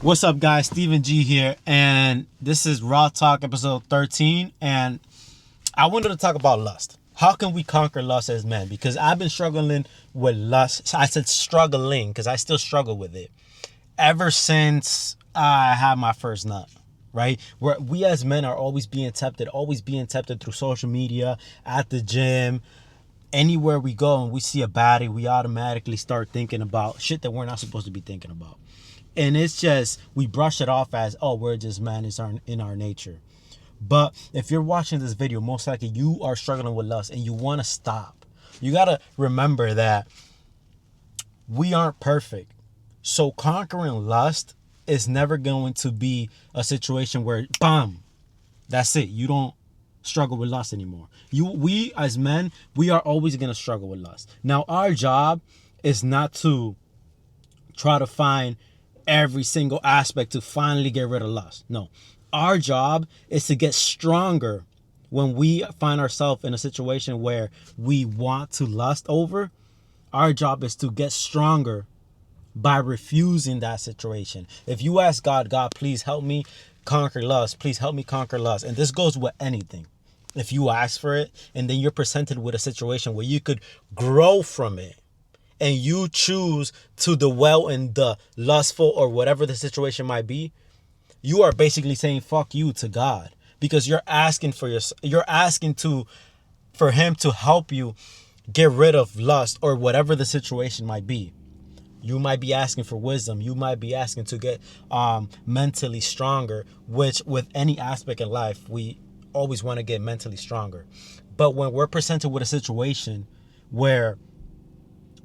What's up, guys? Stephen G here, and this is Raw Talk episode 13. And I wanted to talk about lust. How can we conquer lust as men? Because I've been struggling with lust. I said struggling because I still struggle with it ever since I had my first nut. Right? Where we as men are always being tempted through social media, at the gym, anywhere we go, and we see a baddie, we automatically start thinking about shit that we're not supposed to be thinking about. And it's just, we brush it off as, oh, we're just men, it's in our nature. But if you're watching this video, most likely you are struggling with lust and you want to stop. You got to remember that we aren't perfect. So conquering lust is never going to be a situation where, bam, that's it. You don't struggle with lust anymore. We as men, we are always going to struggle with lust. Now, our job is not to try to find every single aspect to finally get rid of lust. No, our job is to get stronger when we find ourselves in a situation where we want to lust over. Our job is to get stronger by refusing that situation. If you ask God, please help me conquer lust, please help me conquer lust. And this goes with anything. If you ask for it and then you're presented with a situation where you could grow from it, and you choose to dwell in the lustful or whatever the situation might be, you are basically saying fuck you to God, because you're asking for for him to help you get rid of lust or whatever the situation might be. You might be asking for wisdom. You might be asking to get mentally stronger, which with any aspect in life, we always want to get mentally stronger. But when we're presented with a situation where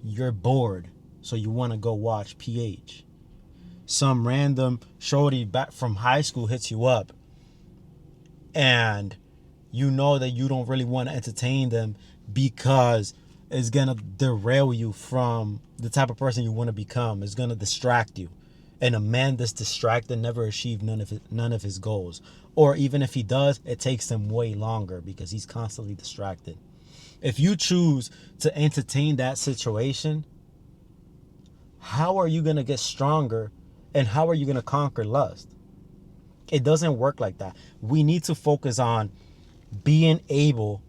you're bored, so you want to go watch PH, some random shorty back from high school hits you up, and you know that you don't really want to entertain them because it's gonna derail you from the type of person you want to become. It's gonna distract you, and a man that's distracted never achieved none of his goals. Or even if he does, it takes him way longer because he's constantly distracted. If you choose to entertain that situation, how are you going to get stronger, and how are you going to conquer lust? It doesn't work like that. We need to focus on being able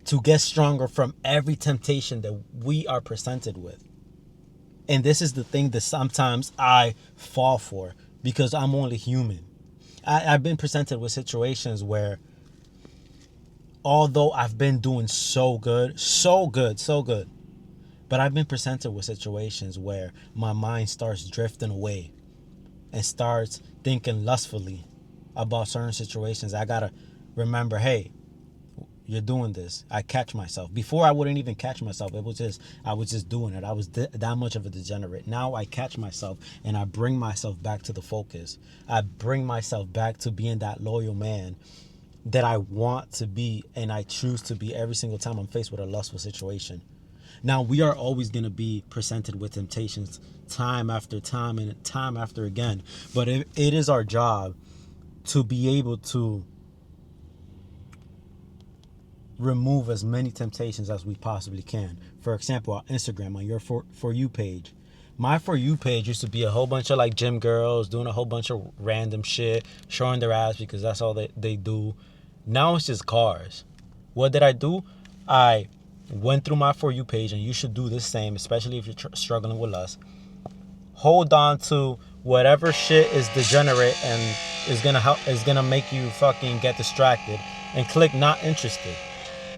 to get stronger from every temptation that we are presented with. And this is the thing that sometimes I fall for because I'm only human. I've been presented with situations where, although I've been doing so good, but I've been presented with situations where my mind starts drifting away and starts thinking lustfully about certain situations. I gotta remember, hey, you're doing this. I catch myself. Before, I wouldn't even catch myself. I was just doing it. I was that much of a degenerate. Now I catch myself and I bring myself back to the focus. I bring myself back to being that loyal man that I want to be, and I choose to be every single time I'm faced with a lustful situation. Now, we are always going to be presented with temptations time after time and time after again, but it is our job to be able to remove as many temptations as we possibly can. For example, on Instagram, on your For You page. My For You page used to be a whole bunch of like gym girls doing a whole bunch of random shit, showing their ass because that's all they do. Now it's just cars. What did I do? I went through my For You page, and you should do the same, especially if you're struggling with lust. Hold on to whatever shit is degenerate and is gonna make you fucking get distracted, and click not interested.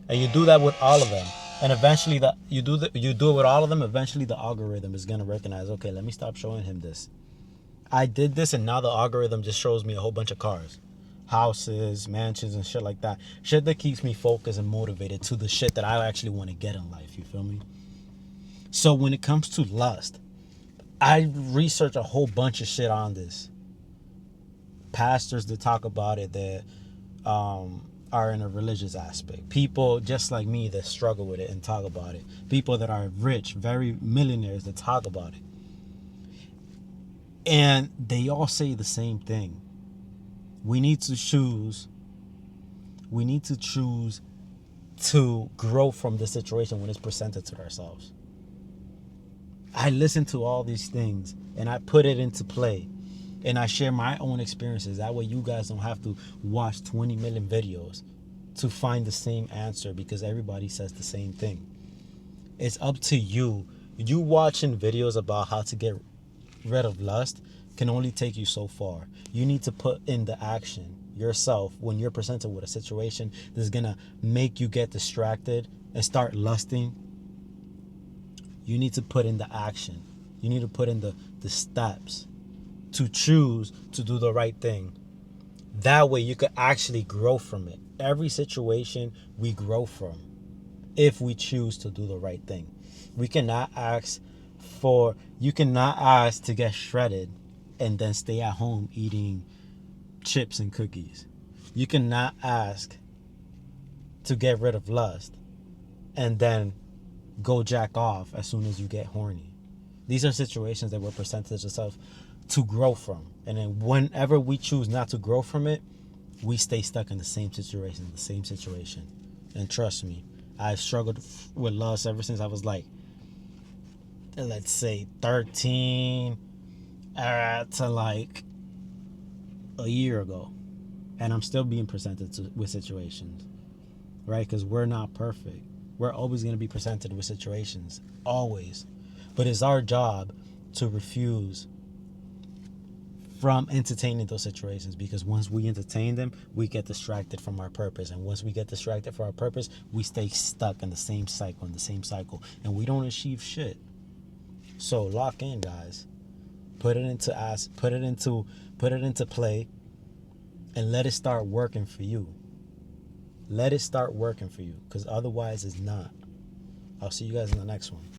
And you do that with all of them. And eventually you do it with all of them, eventually the algorithm is gonna recognize, okay, let me stop showing him this. I did this, and now the algorithm just shows me a whole bunch of cars, houses, mansions, and shit like that. Shit that keeps me focused and motivated to the shit that I actually want to get in life. You feel me? So when it comes to lust, I research a whole bunch of shit on this. Pastors that talk about it that are in a religious aspect. People just like me that struggle with it and talk about it. People that are rich, very millionaires that talk about it. And they all say the same thing. We need to choose to grow from the situation when it's presented to ourselves. I listen to all these things and I put it into play. And I share my own experiences. That way you guys don't have to watch 20 million videos to find the same answer, because everybody says the same thing. It's up to you. You watching videos about how to get rid of lust can only take you so far. You need to put in the action yourself when you're presented with a situation that's gonna make you get distracted and start lusting. You need to put in the action. You need to put in the steps to choose to do the right thing. That way you could actually grow from it. Every situation we grow from if we choose to do the right thing. We cannot ask for, you cannot ask to get shredded and then stay at home eating chips and cookies. You cannot ask to get rid of lust and then go jack off as soon as you get horny. These are situations that we're presented to ourselves to grow from. And then whenever we choose not to grow from it, we stay stuck in the same situation. And trust me, I've struggled with lust ever since I was like, let's say 13 to like a year ago. And I'm still being presented with situations, right? Because we're not perfect. We're always going to be presented with situations, always. But it's our job to refuse from entertaining those situations, because once we entertain them, we get distracted from our purpose. And once we get distracted from our purpose, we stay stuck in the same cycle, and we don't achieve shit. So lock in, guys. Put it into play, and let it start working for you. Let it start working for you, because otherwise it's not. I'll see you guys in the next one.